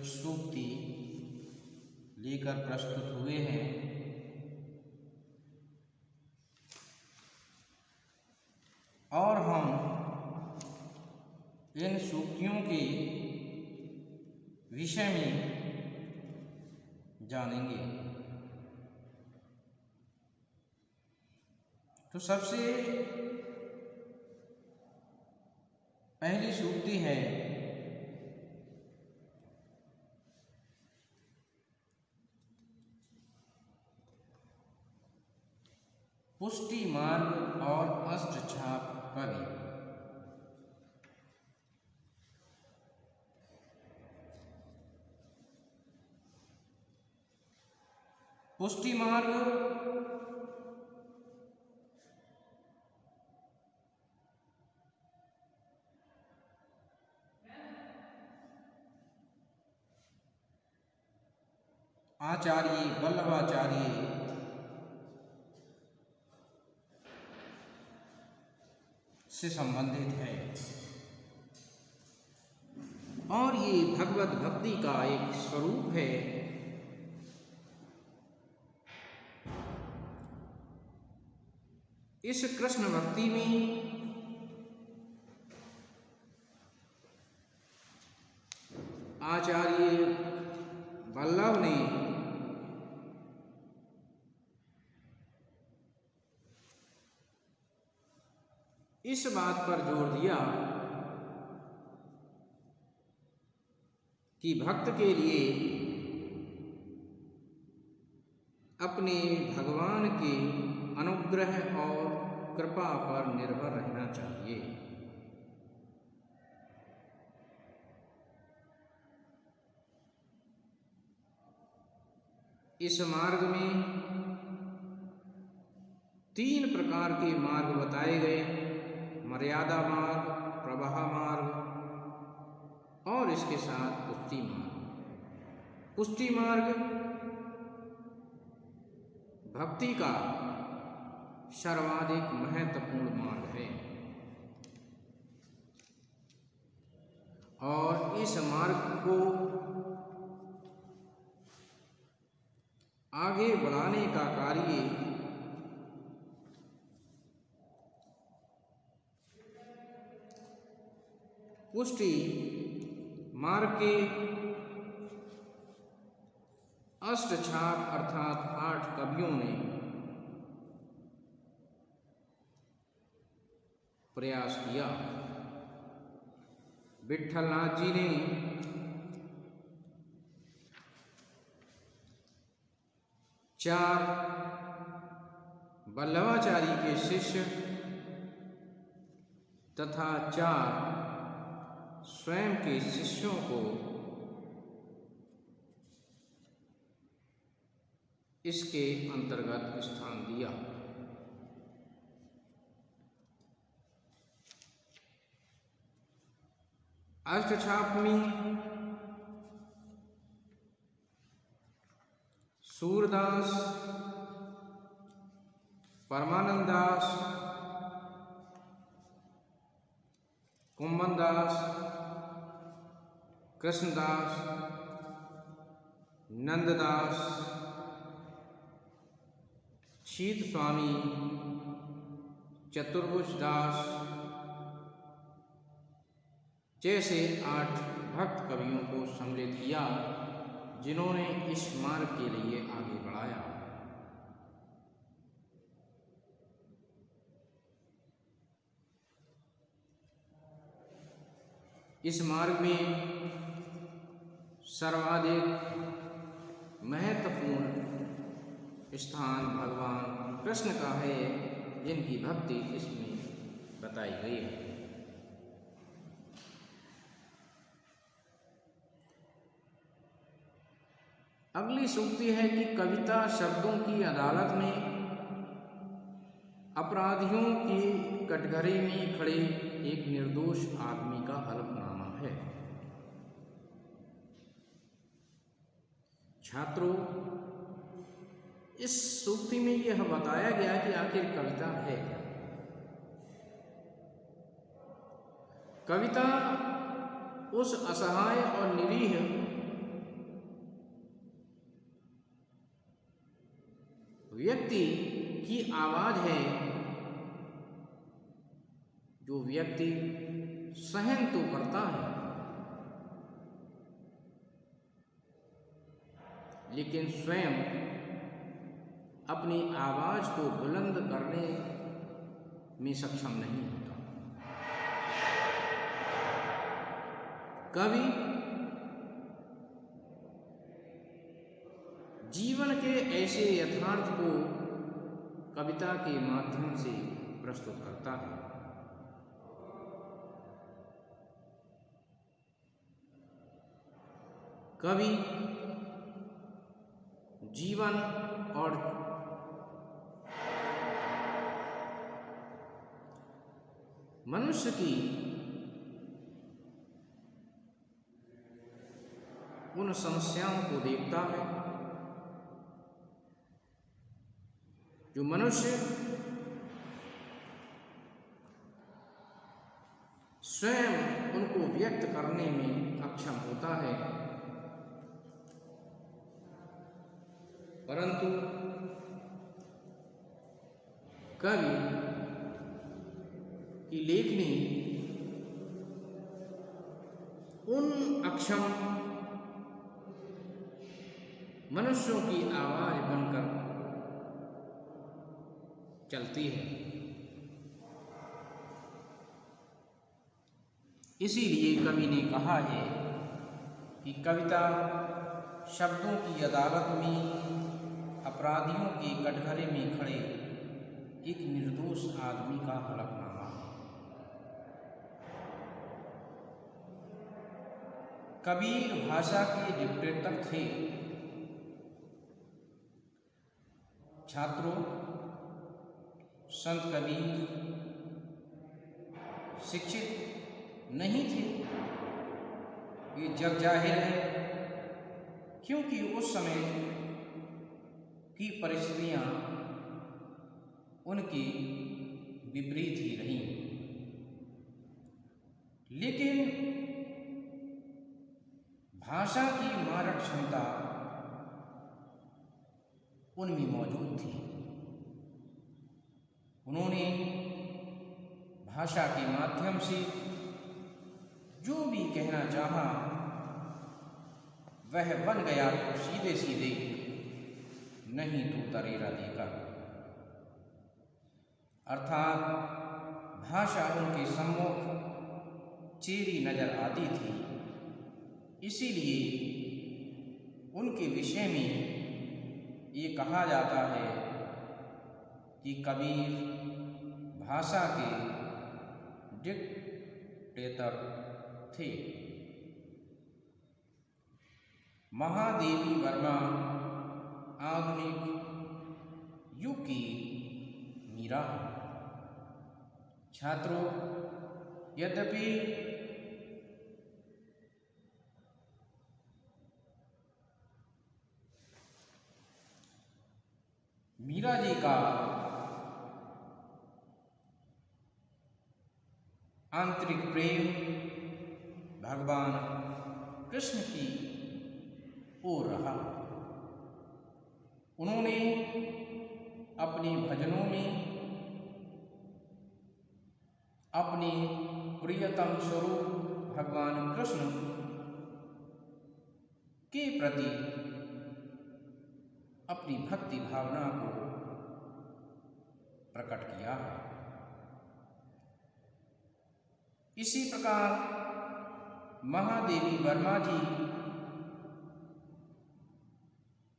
सूक्ति लेकर प्रस्तुत हुए हैं। और हम इन सूक्तियों के विषय में जानेंगे। तो सबसे पहली सूक्ति है पुष्टि मार्ग और अष्टछाप कवि। पुष्टि मार्ग आचार्य वल्लभाचार्य से संबंधित है और ये भगवत भक्ति का एक स्वरूप है। इस कृष्ण भक्ति में आचार्य वल्लभ ने इस बात पर जोर दिया कि भक्त के लिए अपने भगवान के अनुग्रह और कृपा पर निर्भर रहना चाहिए। इस मार्ग में 3 प्रकार के मार्ग बताए गए: मर्यादा मार्ग, प्रवाह मार्ग और इसके साथ पुष्टि मार्ग। पुष्टि मार्ग भक्ति का सर्वाधिक महत्वपूर्ण मार्ग है और इस मार्ग को आगे बढ़ाने का कार्य पुष्टि मार्ग के अष्टछाप अर्थात 8 कवियों ने प्रयास किया। विट्ठलनाथ जी ने 4 वल्लभाचार्य के शिष्य तथा 4 स्वयं के शिष्यों को इसके अंतर्गत स्थान दिया। अष्टछाप में सूरदास, परमानंदास, कुंभनदास, कृष्णदास, नंददास, शीत स्वामी, चतुर्भुज दास जैसे 8 भक्त कवियों को सम्मिलित किया जिन्होंने इस मार्ग के लिए आगे बढ़ाया। इस मार्ग में सर्वाधिक महत्वपूर्ण स्थान भगवान कृष्ण का है, जिनकी भक्ति इसमें बताई गई है। अगली सूक्ति है कि कविता शब्दों की अदालत में अपराधियों की कटघरे में खड़े एक निर्दोष आदमी का हलफनामा है। छात्रों, इस सूक्ति में यह बताया गया कि आखिर कविता है क्या। कविता उस असहाय और निरीह व्यक्ति की आवाज है जो व्यक्ति सहन तो करता है, लेकिन स्वयं अपनी आवाज को बुलंद करने में सक्षम नहीं होता। कवि जीवन के ऐसे यथार्थ को कविता के माध्यम से प्रस्तुत करता है। कवि जीवन और मनुष्य की उन समस्याओं को देखता है जो मनुष्य स्वयं उनको व्यक्त करने में अक्षम होता है, परंतु कवि की लेखनी उन अक्षम मनुष्यों की आवाज बनकर चलती है। इसीलिए कवि ने कहा है कि कविता शब्दों की अदालत में अपराधियों के कटघरे में खड़े एक निर्दोष आदमी का हलफनामा है। कबीर भाषा के डिक्टेटर थे। छात्रों, संत कबीर शिक्षित नहीं थे, ये जग जाहिर है, क्योंकि उस समय की परिस्थितियां उनकी विपरीत ही रहीं। लेकिन भाषा की मारक क्षमता उनमें मौजूद थी। उन्होंने भाषा के माध्यम से जो भी कहना चाहा वह बन गया, तो सीधे सीधे, नहीं तो तरेरा देकर। अर्थात भाषा उनके सम्मुख चेरी नजर आती थी। इसीलिए उनके विषय में ये कहा जाता है कि कबीर भाषा के डिक्टेटर थे। महादेवी वर्मा आधुनिक युग की मीरा है। छात्रों, यद्यपि मीरा जी का आंतरिक प्रेम भगवान कृष्ण की ओर रहा। उन्होंने अपने भजनों में अपने प्रियतम स्वरूप भगवान कृष्ण के प्रति अपनी भक्ति भावना को प्रकट किया है। इसी प्रकार महादेवी वर्मा जी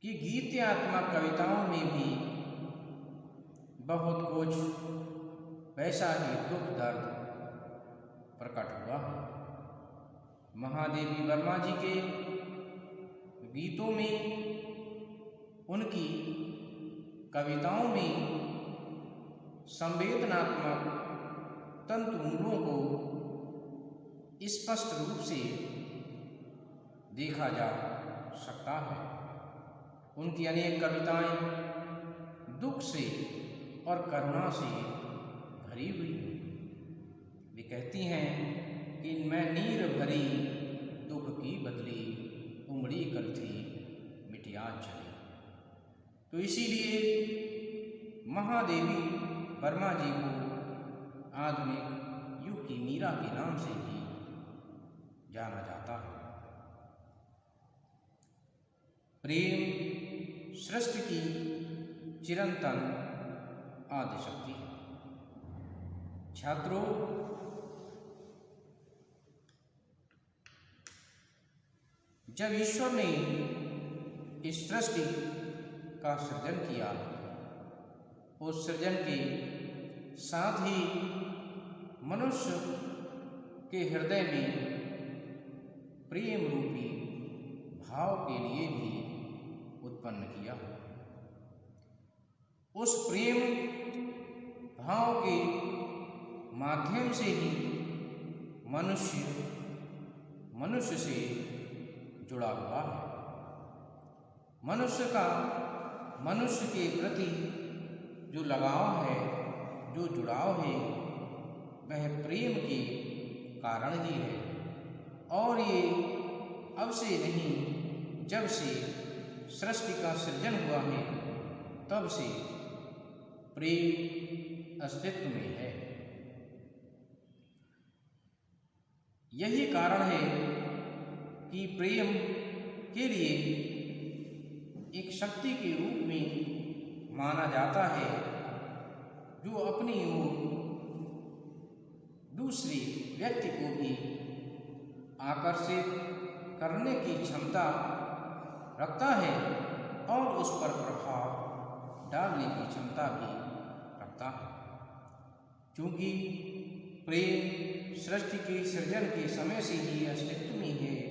की गीत्यात्मक कविताओं में भी बहुत कुछ वैसा ही दुख दर्द प्रकट हुआ है। महादेवी वर्मा जी के गीतों में, उनकी कविताओं में संवेदनात्मक तंतुओं को स्पष्ट रूप से देखा जा सकता है। उनकी अनेक कविताएं दुख से और करुणा से भरी हुई हैं। वे कहती हैं कि मैं नीर भरी दुख की बदली उमड़ी कल थी मिटिया चली। तो इसीलिए महादेवी वर्मा जी को आधुनिक युग की मीरा के नाम से भी जाना जाता है। प्रेम सृष्टि की चिरंतन आदि शक्ति है। छात्रों, जब ईश्वर ने इस सृष्टि का सृजन किया, उस सृजन के साथ ही मनुष्य के हृदय में प्रेम रूपी भाव के लिए भी उत्पन्न किया। उस प्रेम भाव के माध्यम से ही मनुष्य से जुड़ा हुआ है। मनुष्य के प्रति जो लगाव है, जो जुड़ाव है, वह प्रेम के कारण ही है। और ये अब से नहीं, जब से सृष्टि का सृजन हुआ है, तब से प्रेम अस्तित्व में है। यही कारण है कि प्रेम के लिए एक शक्ति के रूप में माना जाता है, जो अपनी ओर दूसरे व्यक्ति को भी आकर्षित करने की क्षमता रखता है और उस पर प्रभाव डालने की क्षमता भी रखता है। क्योंकि प्रेम सृष्टि के सृजन के समय से ही अस्तित्व में है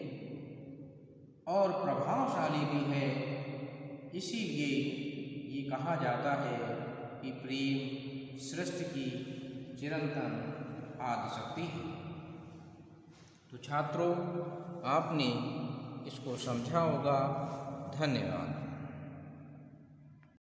और प्रभावशाली भी है। इसीलिए ये कहा जाता है कि प्रेम सृष्टि की चिरंतन आदि शक्ति है। तो छात्रों, आपने इसको समझा होगा। धन्यवाद।